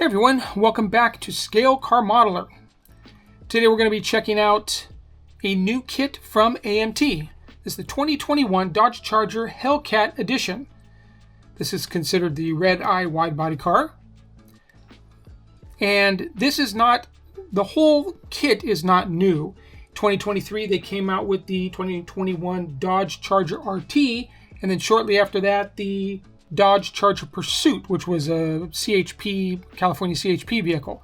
Hey everyone, welcome back to Scale Car Modeler. Today we're going to be checking out a new kit from AMT. This is the 2021 Dodge Charger Hellcat edition. This is considered the red eye wide body car. And this is not, the whole kit is not new. 2023 they came out with the 2021 Dodge Charger RT, and then shortly after that the Dodge Charger Pursuit, which was a CHP, California CHP vehicle.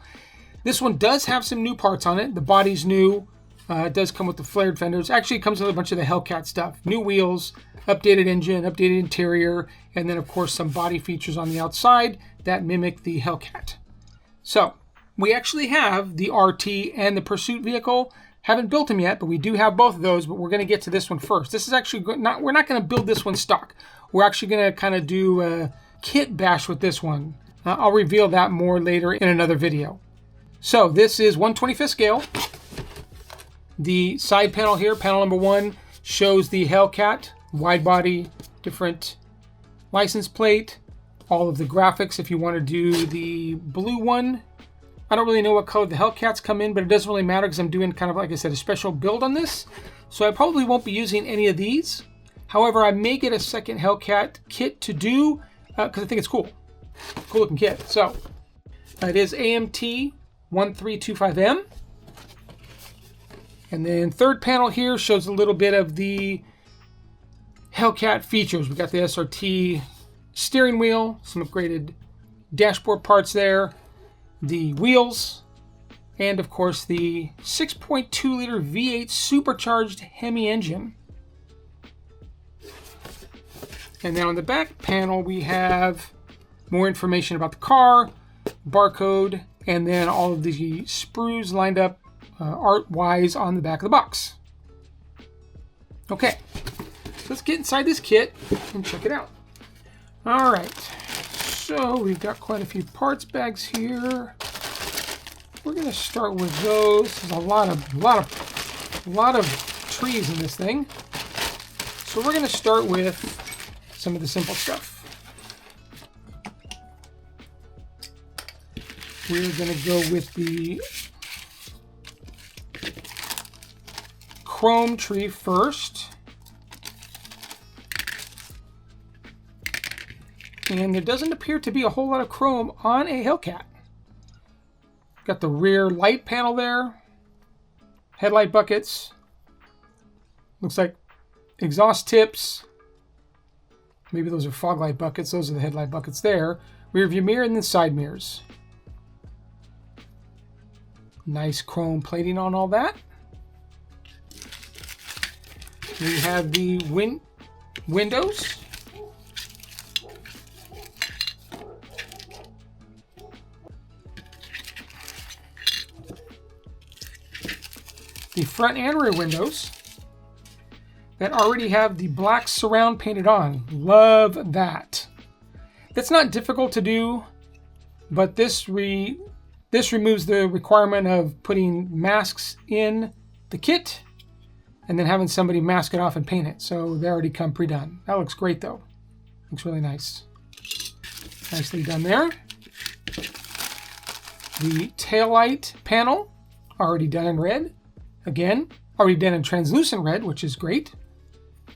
This one does have some new parts on it. The body's new. It does come with the flared fenders. Actually, it comes with a bunch of the Hellcat stuff. New wheels, updated engine, updated interior, and then, of course, some body features on the outside that mimic the Hellcat. So, we actually have the RT and the Pursuit vehicle. Haven't built them yet, but we do have both of those, but we're going to get to this one first. This is actually not, we're not going to build this one stock. We're actually going to kind of do a kit bash with this one. I'll reveal that more later in another video. So this is 1/25th scale. The side panel here, panel number 1, shows the Hellcat, wide body, different license plate, all of the graphics if you want to do the blue one. I don't really know what color the Hellcats come in, but it doesn't really matter because I'm doing kind of, like I said, a special build on this. So I probably won't be using any of these. However, I may get a second Hellcat kit to do because I think it's cool. Cool looking kit. So it is AMT 1325M. And then third panel here shows a little bit of the Hellcat features. We got the SRT steering wheel, some upgraded dashboard parts there, the wheels, and of course the 6.2 liter V8 supercharged Hemi engine. And then on the back panel we have more information about the car, barcode, and then all of the sprues lined up art-wise on the back of the box. Okay, let's get inside this kit and check it out. All right, so we've got quite a few parts bags here. We're gonna start with those. There's a lot of trees in this thing. So we're gonna start with some of the simple stuff. We're gonna go with the chrome tree first. And there doesn't appear to be a whole lot of chrome on a Hellcat. Got the rear light panel there. Headlight buckets. Looks like exhaust tips. Maybe those are fog light buckets. Those are the headlight buckets there. Rear view mirror and then side mirrors. Nice chrome plating on all that. We have the windows. The front and rear windows that already have the black surround painted on. Love that. That's not difficult to do, but this removes the requirement of putting masks in the kit and then having somebody mask it off and paint it. So they already come pre-done. That looks great though. Looks really nice. Nicely done there. The taillight panel, already done in red. Again, already done in translucent red, which is great.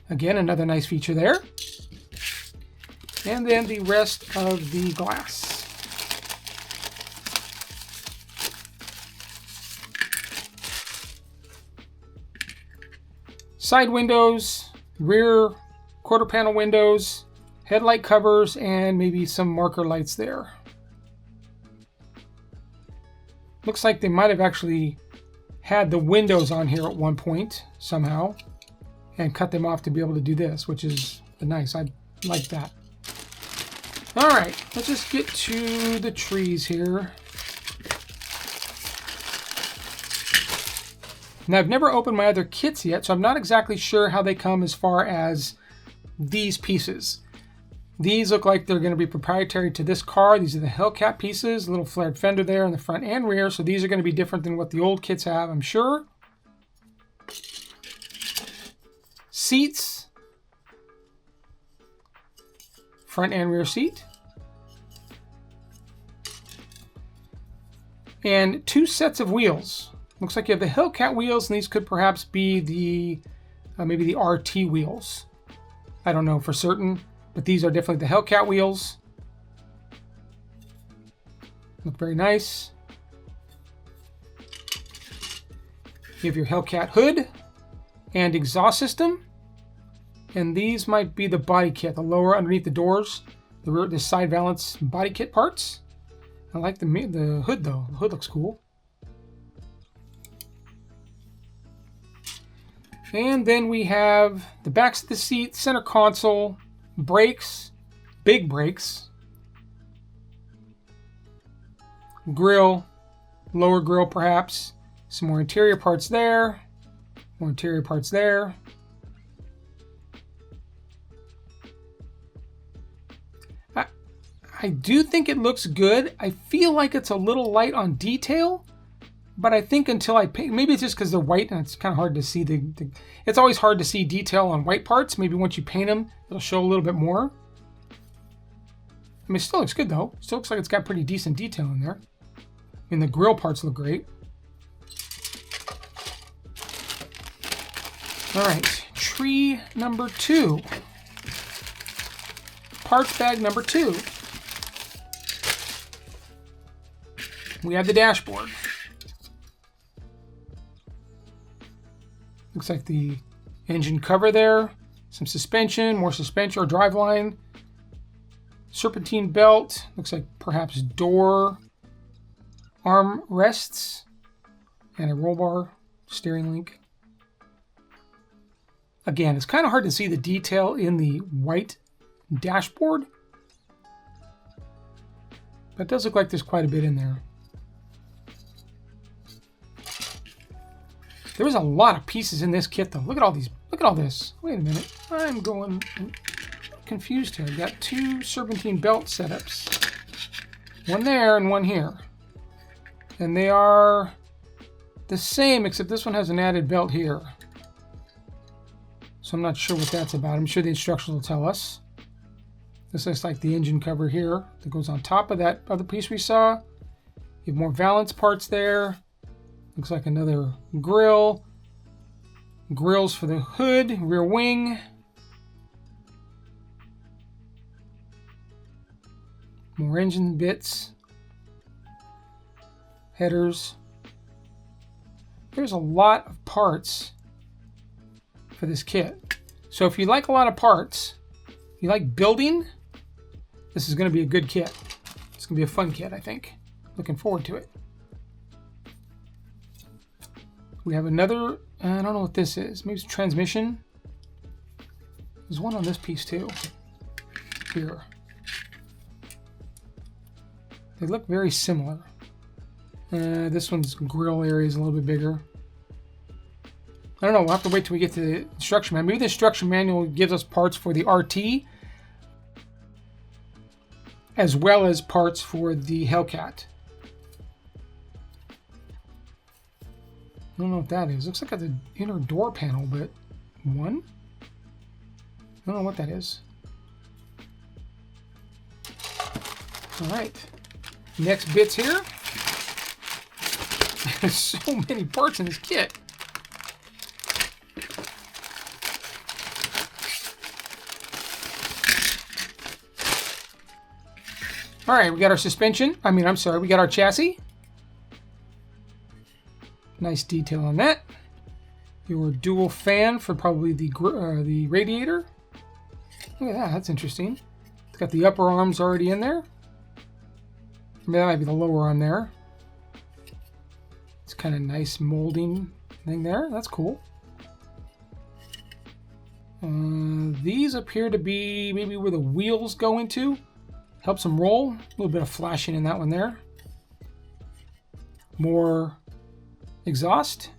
Again, another nice feature there. And then the rest of the glass. Side windows, rear quarter panel windows, headlight covers, and maybe some marker lights there. Looks like they might have actually had the windows on here at one point somehow and cut them off to be able to do this, which is nice. I like that. All right, let's just get to the trees here. Now, I've never opened my other kits yet, so I'm not exactly sure how they come as far as these pieces. These look like they're going to be proprietary to this car. These are the Hellcat pieces, little flared fender there in the front and rear, so these are going to be different than what the old kits have, I'm sure. Seats. Front and rear seat. And 2 sets of wheels. Looks like you have the Hellcat wheels, and these could perhaps be the maybe the RT wheels. I don't know for certain, but these are definitely the Hellcat wheels. Look very nice. You have your Hellcat hood and exhaust system. And these might be the body kit, the lower underneath the doors, the side valance body kit parts. I like the hood though. The hood looks cool. And then we have the backs of the seat, center console, brakes, big brakes, grill, lower grill perhaps, some more interior parts there, more interior parts there. I do think it looks good. I feel like it's a little light on detail, but I think until I paint, maybe it's just because they're white and it's kind of hard to see it's always hard to see detail on white parts. Maybe once you paint them, it'll show a little bit more. I mean, it still looks good though. Still looks like it's got pretty decent detail in there. I mean, the grill parts look great. All right, tree number 2. Parts bag number 2. We have the dashboard. Looks like the engine cover there, some suspension, more suspension or driveline, serpentine belt, looks like perhaps door arm rests, and a roll bar steering link. Again, it's kind of hard to see the detail in the white dashboard, but it does look like there's quite a bit in there. There was a lot of pieces in this kit though. Look at all these. Look at all this. Wait a minute. I'm going confused here. I've got 2 serpentine belt setups. One there and one here. And they are the same, except this one has an added belt here. So I'm not sure what that's about. I'm sure the instructions will tell us. This looks like the engine cover here that goes on top of that other piece we saw. You have more valance parts there. Looks like another grill. Grills for the hood, rear wing. More engine bits. Headers. There's a lot of parts for this kit. So if you like a lot of parts, if you like building, this is going to be a good kit. It's going to be a fun kit, I think. Looking forward to it. We have another, I don't know what this is. Maybe it's transmission. There's one on this piece too. Here. They look very similar. This one's grill area is a little bit bigger. I don't know, we'll have to wait till we get to the instruction manual. Maybe the instruction manual gives us parts for the RT as well as parts for the Hellcat. I don't know what that is. Looks like the inner door panel, but one? I don't know what that is. All right. Next bits here. There's so many parts in this kit. All right, we got our suspension. We got our chassis. Nice detail on that. Your dual fan for probably the radiator. Look at that, that's interesting. It's got the upper arms already in there. That might be the lower arm there. It's kind of nice molding thing there. That's cool. These appear to be maybe where the wheels go into. Helps them roll. A little bit of flashing in that one there. More exhaust.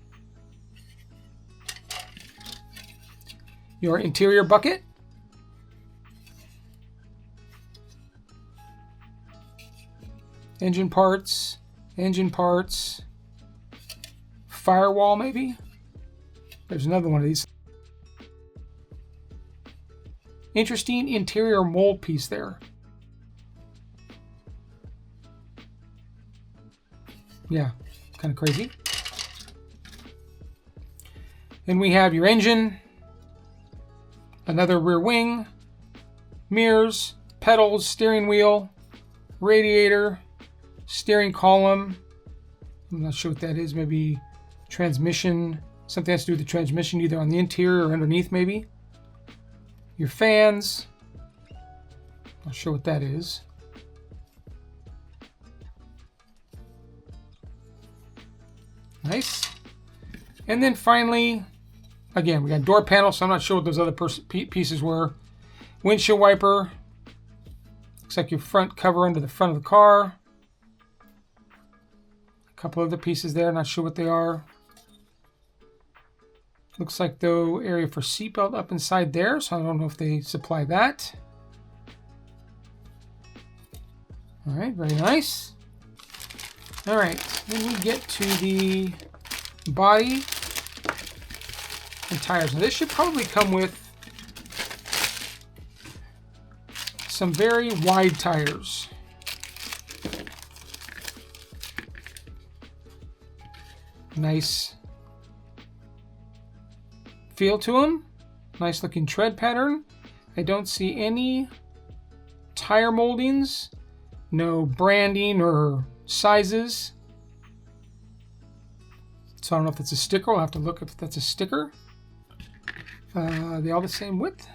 Your interior bucket. Engine parts. Firewall maybe. There's another one of these. Interesting interior mold piece there. Yeah, kind of crazy. Then we have your engine, another rear wing, mirrors, pedals, steering wheel, radiator, steering column. I'm not sure what that is. Maybe transmission. Something has to do with the transmission, either on the interior or underneath, maybe. Your fans. Not sure what that is. Nice. And then finally, again, we got door panel, so I'm not sure what those other pieces were. Windshield wiper. Looks like your front cover under the front of the car. A couple other pieces there, not sure what they are. Looks like the area for seatbelt up inside there, so I don't know if they supply that. All right, very nice. All right, then we get to the body and tires. Now this should probably come with some very wide tires. Nice feel to them. Nice looking tread pattern. I don't see any tire moldings, no branding or sizes. So I don't know if it's a sticker. I'll have to look if that's a sticker. They all the same width?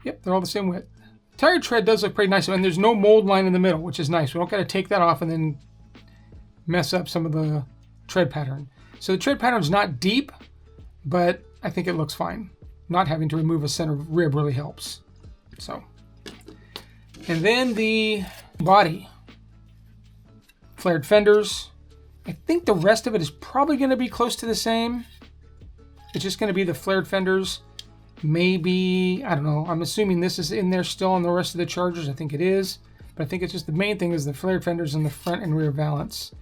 Yep, they're all the same width. Tire tread does look pretty nice, and there's no mold line in the middle, which is nice. We don't got to take that off and then mess up some of the tread pattern. So the tread pattern is not deep, but I think it looks fine. Not having to remove a center rib really helps. So, and then the body. Flared fenders. I think the rest of it is probably going to be close to the same. It's just going to be the flared fenders. Maybe, I don't know. I'm assuming this is in there still on the rest of the Chargers. I think it is. But I think it's just the main thing is the flared fenders and the front and rear valance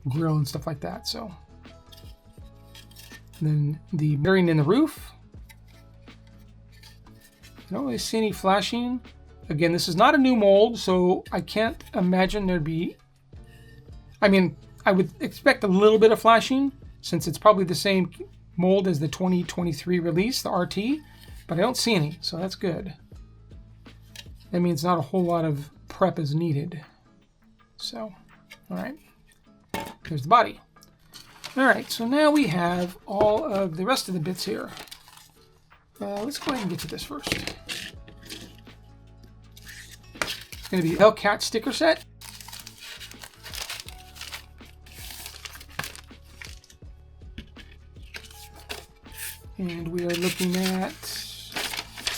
grille and stuff like that. So, and then the bearing in the roof. I don't really see any flashing. Again, this is not a new mold, so I can't imagine there'd be... I mean, I would expect a little bit of flashing since it's probably the same mold as the 2023 release, the RT, but I don't see any, so that's good. That means not a whole lot of prep is needed. So, all right, there's the body. All right, so now we have all of the rest of the bits here. Let's go ahead and get to this first. It's going to be Hellcat sticker set. And we are looking at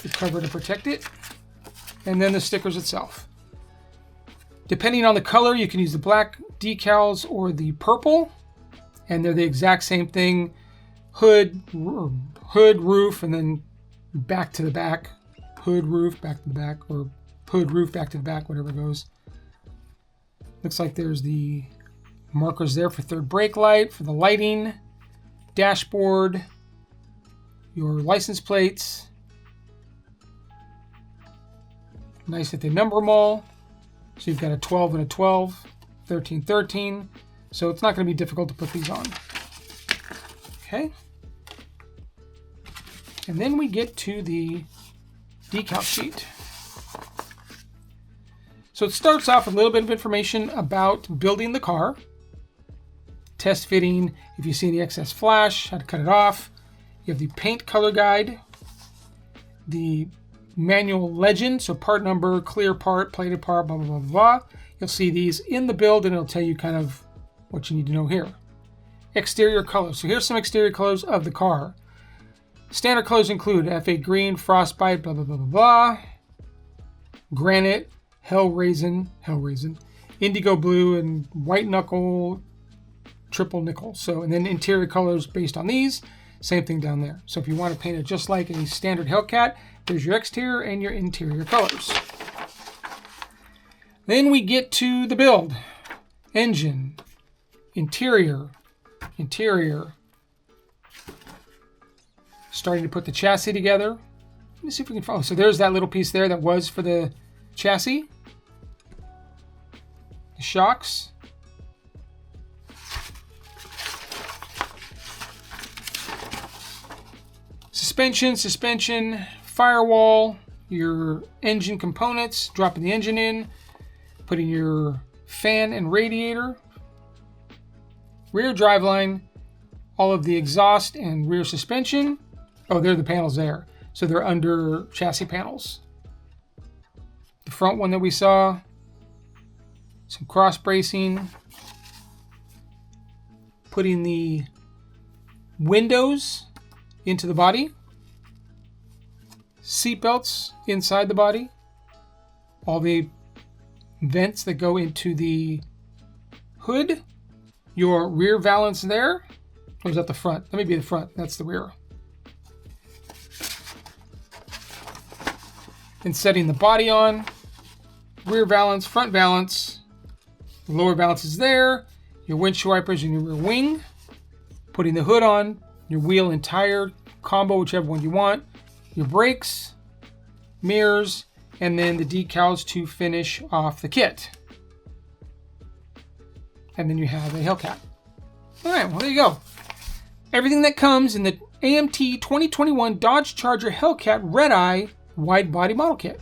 the cover to protect it, and then the stickers itself. Depending on the color, you can use the black decals or the purple, and they're the exact same thing. Hood, roof, and then back to the back. Hood, roof, back to the back, or hood, roof, back to the back, whatever goes. Looks like there's the markers there for third brake light, for the lighting, dashboard, your license plates. Nice that they number them all. So you've got a 12 and a 12, 13, 13. So it's not going to be difficult to put these on. Okay. And then we get to the decal sheet. So it starts off with a little bit of information about building the car. Test fitting, if you see any excess flash, how to cut it off. You have the paint color guide, the manual legend, so part number, clear part, plated part, blah, blah, blah, blah. You'll see these in the build, and it'll tell you kind of what you need to know here. Exterior colors. So here's some exterior colors of the car. Standard colors include F8 green, frostbite, blah, blah, blah, blah, blah. Granite, hell raisin, indigo blue, and white knuckle, triple nickel. So, and then interior colors based on these. Same thing down there. So if you want to paint it just like a standard Hellcat, there's your exterior and your interior colors. Then we get to the build. Engine, interior. Starting to put the chassis together. Let me see if we can follow. So there's that little piece there that was for the chassis. The shocks. suspension, firewall, your engine components, dropping the engine in, putting your fan and radiator, rear driveline, all of the exhaust and rear suspension. Oh, there are the panels there. So they're under chassis panels. The front one that we saw, some cross bracing, putting the windows into the body, seat belts inside the body, all the vents that go into the hood, your rear valance there. Or is that the front? Let me be the front. That's the rear. And setting the body on, rear valance, front valance, the lower valance is there, your windshield wipers and your rear wing, putting the hood on, your wheel and tire combo, whichever one you want, your brakes, mirrors, and then the decals to finish off the kit. And then you have a Hellcat. All right, well, there you go. Everything that comes in the AMT 2021 Dodge Charger Hellcat Red Eye Wide Body Model Kit.